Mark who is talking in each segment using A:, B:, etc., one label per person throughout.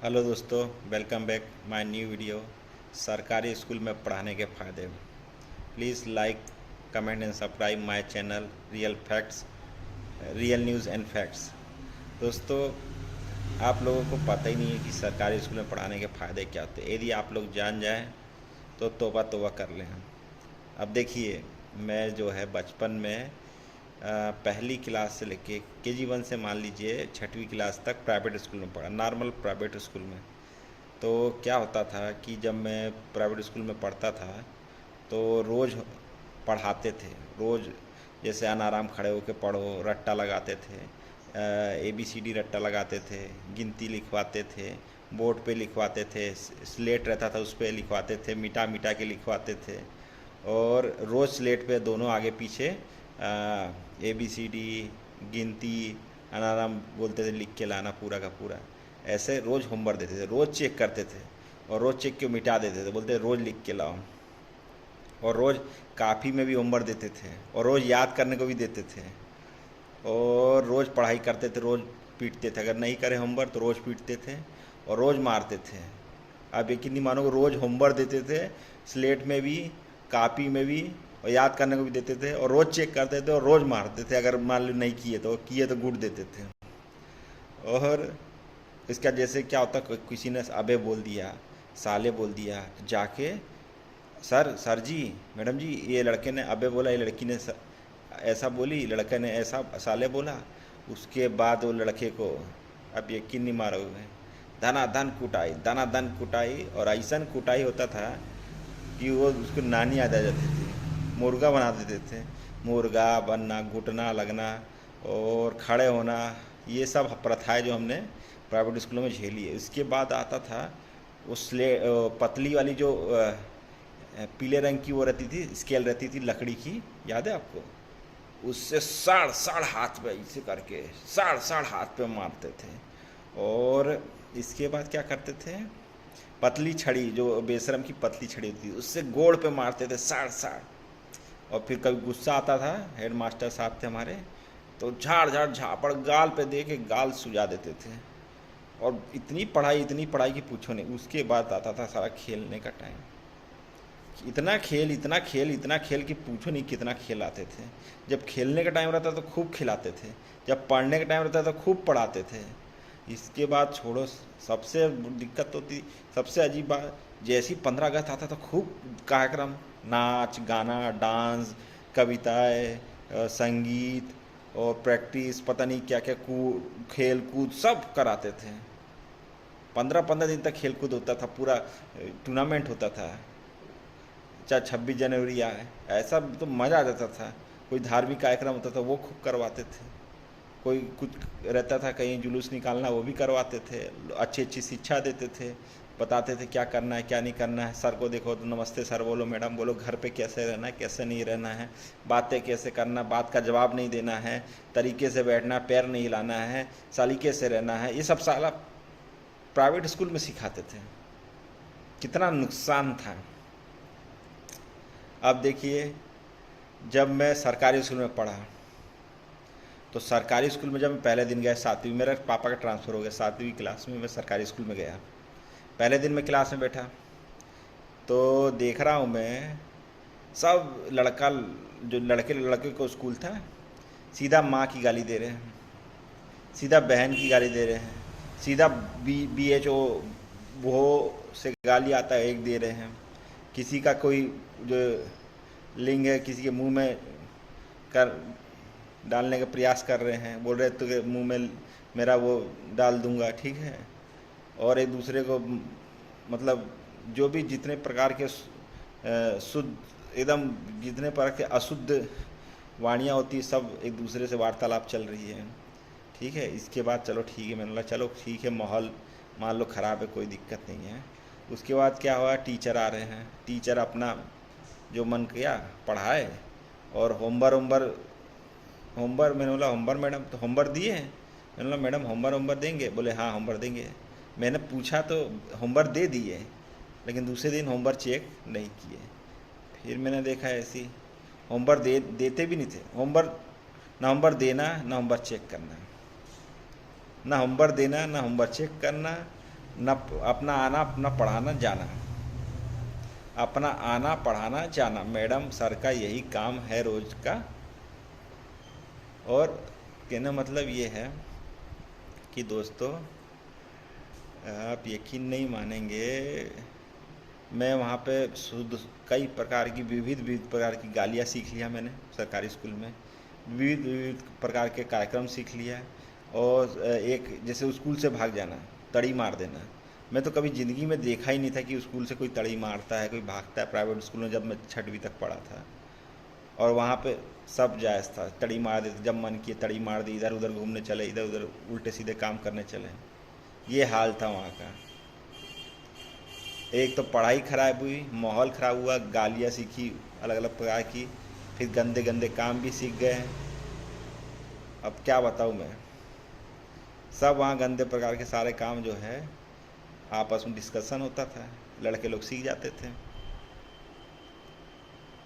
A: Hello दोस्तों, welcome back my new video. सरकारी school में पढ़ाने के फ़ायदे। Please like, comment and subscribe my channel real facts, real news and facts. दोस्तों, आप लोगों को पता ही नहीं है कि सरकारी स्कूल में पढ़ाने के फ़ायदे क्या होते हैं। यदि आप लोग जान जाएं तो तौबा तौबा कर लें। अब देखिए, मैं जो है बचपन में पहली क्लास से लेके KG 1 से मान लीजिए 6वीं क्लास तक प्राइवेट स्कूल में पढ़ा, नॉर्मल प्राइवेट स्कूल में। तो क्या होता था कि जब मैं प्राइवेट स्कूल में पढ़ता था तो रोज़ पढ़ाते थे। रोज़ जैसे अनाराम खड़े होकर पढ़ो, रट्टा लगाते थे, ABCD रट्टा लगाते थे, गिनती लिखवाते थे, बोर्ड पे लिखवाते थे, स्लेट रहता था उस पर लिखवाते थे, मिटा मिटा के लिखवाते थे। और रोज़ स्लेट पे दोनों आगे पीछे ABCD, गिनती, अनाराम बोलते थे, लिख के लाना पूरा का पूरा। ऐसे रोज़ होमवर्क देते थे, रोज़ चेक करते थे और रोज़ चेक के मिटा देते थे, बोलते रोज़ लिख के लाओ। और रोज़ काफ़ी में भी होमवर्क देते थे और रोज़ याद करने को भी देते थे और रोज़ पढ़ाई करते थे, रोज़ पीटते थे। अगर नहीं करे होमवर्क तो रोज़ पीटते थे और रोज़ मारते थे। आप यकीन नहीं मानोगे, रोज़ होमवर्क देते थे, स्लेट में भी, कापी में भी, और याद करने को भी देते थे और रोज़ चेक करते थे और रोज़ मारते थे। अगर मान लो नहीं किए तो गुड देते थे। और इसका जैसे क्या होता, किसी ने अबे बोल दिया, साले बोल दिया, जाके सर जी, मैडम जी, ये लड़के ने अबे बोला, ये लड़की ने ऐसा बोली, लड़के ने ऐसा साले बोला। उसके बाद वो लड़के को, अब यकीन नहीं मारोगे, धना धन कुटाई। और ऐसा कुटाई होता था कि वो उसको नानी याद आ जाती थी, मुर्गा बना देते थे। मुर्गा बनना, घुटना लगना और खड़े होना, ये सब प्रथाएं जो हमने प्राइवेट स्कूलों में झेली है। इसके बाद आता था पतली वाली जो पीले रंग की वो रहती थी, स्केल रहती थी लकड़ी की, याद है आपको? उससे साड़ साड़ हाथ पे ऐसे करके साड़ साड़ हाथ पे मारते थे। और इसके बाद क्या करते थे, पतली छड़ी, जो बेशरम की पतली छड़ी होती थी, उससे गोड़ पे मारते थे साड़ साड़। और फिर कभी गुस्सा आता था, हेड मास्टर साहब थे हमारे, तो झाड़ झाड़ झापड़ गाल पे दे के गाल सुझा देते थे। और इतनी पढ़ाई की पूछो नहीं। उसके बाद आता था सारा खेलने का टाइम। इतना खेल इतना खेल इतना खेल कि पूछो नहीं कितना खेल आते थे। जब खेलने का टाइम रहता तो खूब खिलाते थे, जब पढ़ने का टाइम रहता तो खूब पढ़ाते थे। इसके बाद छोड़ो, सबसे दिक्कत होती, सबसे अजीब बात, जैसी 15 अगस्त आता तो खूब कार्यक्रम, नाच गाना, डांस, कविताएं, संगीत और प्रैक्टिस, पता नहीं क्या क्या, खेल कूद सब कराते थे। 15 15 दिन तक खेल कूद होता था, पूरा टूर्नामेंट होता था। चाहे 26 जनवरी आए, ऐसा तो मज़ा आ जाता था। कोई धार्मिक कार्यक्रम होता था वो खूब करवाते थे, कोई कुछ रहता था, कहीं जुलूस निकालना, वो भी करवाते थे। अच्छी अच्छी शिक्षा देते थे, बताते थे क्या करना है क्या नहीं करना है। सर को देखो तो नमस्ते सर बोलो, मैडम बोलो, घर पे कैसे रहना है कैसे नहीं रहना है, बातें कैसे करना, बात का जवाब नहीं देना है, तरीके से बैठना, पैर नहीं हिलाना है, सलीके से रहना है। ये सब साला प्राइवेट स्कूल में सिखाते थे। कितना नुकसान था। अब देखिए, जब मैं सरकारी स्कूल में पढ़ा तो सरकारी स्कूल में जब मैं पहले दिन गया, 7वीं, मेरे पापा का ट्रांसफ़र हो गया, 7वीं क्लास में मैं सरकारी स्कूल में गया। पहले दिन मैं क्लास में बैठा तो देख रहा हूँ मैं, सब लड़का, जो लड़के लड़के को स्कूल था, सीधा माँ की गाली दे रहे हैं, सीधा बहन की गाली दे रहे हैं, सीधा BHO वो से गाली आता है एक दे रहे हैं। किसी का कोई जो लिंग है किसी के मुंह में कर डालने का प्रयास कर रहे हैं, बोल रहे तो मुंह में मेरा वो डाल दूंगा, ठीक है। और एक दूसरे को, मतलब जो भी जितने प्रकार के शुद्ध, एकदम जितने प्रकार के अशुद्ध वाणियाँ होती है, सब एक दूसरे से वार्तालाप चल रही है, ठीक है। इसके बाद चलो ठीक है, मैंने बोला चलो ठीक है, माहौल मान लो ख़राब है, कोई दिक्कत नहीं है। उसके बाद क्या हुआ, टीचर आ रहे हैं, टीचर अपना जो मन किया पढ़ाए। और होमवर्क मैंने बोला होमवर्क मैडम, तो होमवर्क दिए हैं? मैंने बोला मैडम होमवर्क देंगे? बोले हाँ होमवर्क देंगे। मैंने पूछा तो होमवर्क दे दिए, लेकिन दूसरे दिन होमवर्क चेक नहीं किए। फिर मैंने देखा ऐसी होमवर्क देते भी नहीं थे। होमवर्क, ना होमवर्क देना ना होमवर्क चेक करना, ना होमवर्क देना ना होमवर्क चेक करना, न अपना आना अपना पढ़ाना जाना, अपना आना पढ़ाना जाना। मैडम सर का यही काम है रोज का। और कहने मतलब ये है कि दोस्तों, आप यकीन नहीं मानेंगे, मैं वहाँ पे शुद्ध कई प्रकार की विविध विविध प्रकार की गालियाँ सीख लिया मैंने सरकारी स्कूल में। विविध विविध प्रकार के कार्यक्रम सीख लिया है। और एक जैसे स्कूल से भाग जाना, तड़ी मार देना, मैं तो कभी ज़िंदगी में देखा ही नहीं था कि स्कूल से कोई तड़ी मारता है, कोई भागता है। प्राइवेट स्कूल में जब मैं 6वीं तक पढ़ा था, और वहाँ पे सब जायज़ था, तड़ी मार देते जब मन किए, तड़ी मार दी, इधर उधर घूमने चले, इधर उधर उल्टे सीधे काम करने चले। ये हाल था वहाँ का। एक तो पढ़ाई खराब हुई, माहौल ख़राब हुआ, गालियाँ सीखी अलग अलग प्रकार की, फिर गंदे गंदे काम भी सीख गए। अब क्या बताऊँ मैं, सब वहाँ गंदे प्रकार के सारे काम जो है आपस में डिस्कशन होता था, लड़के लोग सीख जाते थे।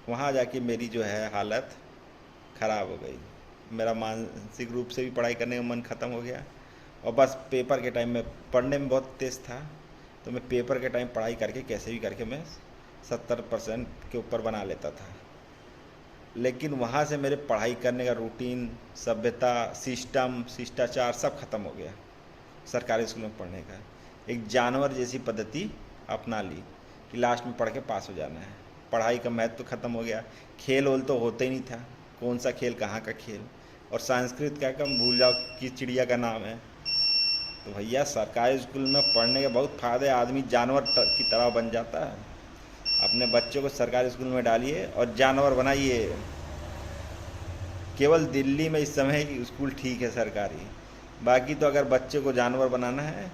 A: वहाँ जाके मेरी जो है हालत ख़राब हो गई। मेरा मानसिक रूप से भी पढ़ाई करने का मन ख़त्म हो गया। और बस पेपर के टाइम में, पढ़ने में बहुत तेज़ था, तो मैं पेपर के टाइम पढ़ाई करके कैसे भी करके मैं 70% के ऊपर बना लेता था। लेकिन वहाँ से मेरे पढ़ाई करने का रूटीन, सभ्यता, सिस्टम, शिष्टाचार सब खत्म हो गया। सरकारी स्कूल में पढ़ने का एक जानवर जैसी पद्धति अपना ली कि लास्ट में पढ़ के पास हो जाना है। पढ़ाई का महत्व तो ख़त्म हो गया। खेल वोल तो होते ही नहीं था, कौन सा खेल, कहाँ का खेल। और संस्कृत क्या कम भूल जाओ कि चिड़िया का नाम है। तो भैया सरकारी स्कूल में पढ़ने के बहुत फ़ायदे, आदमी जानवर की तरह बन जाता है। अपने बच्चों को सरकारी स्कूल में डालिए और जानवर बनाइए। केवल दिल्ली में इस समय स्कूल ठीक है सरकारी, बाकी तो अगर बच्चे को जानवर बनाना है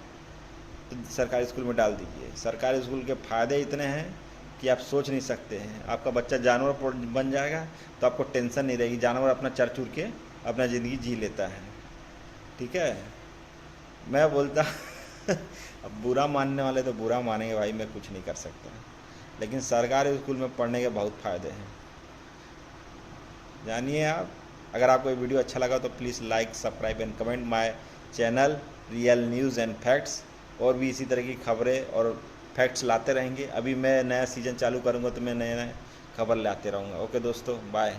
A: तो सरकारी स्कूल में डाल दीजिए। सरकारी स्कूल के फ़ायदे इतने हैं कि आप सोच नहीं सकते हैं। आपका बच्चा जानवर बन जाएगा तो आपको टेंशन नहीं रहेगी, जानवर अपना चर चुर के अपना ज़िंदगी जी लेता है। ठीक है, मैं बोलता अब बुरा मानने वाले तो बुरा मानेंगे भाई, मैं कुछ नहीं कर सकता। लेकिन सरकारी स्कूल में पढ़ने के बहुत फ़ायदे हैं, जानिए आप। अगर आपको ये वीडियो अच्छा लगा तो please like, subscribe and comment my channel real news and facts. और भी इसी तरह की खबरें और फैक्ट्स लाते रहेंगे। अभी मैं नया सीज़न चालू करूँगा तो मैं नए नए खबर लाते रहूँगा। ओके दोस्तों, बाय।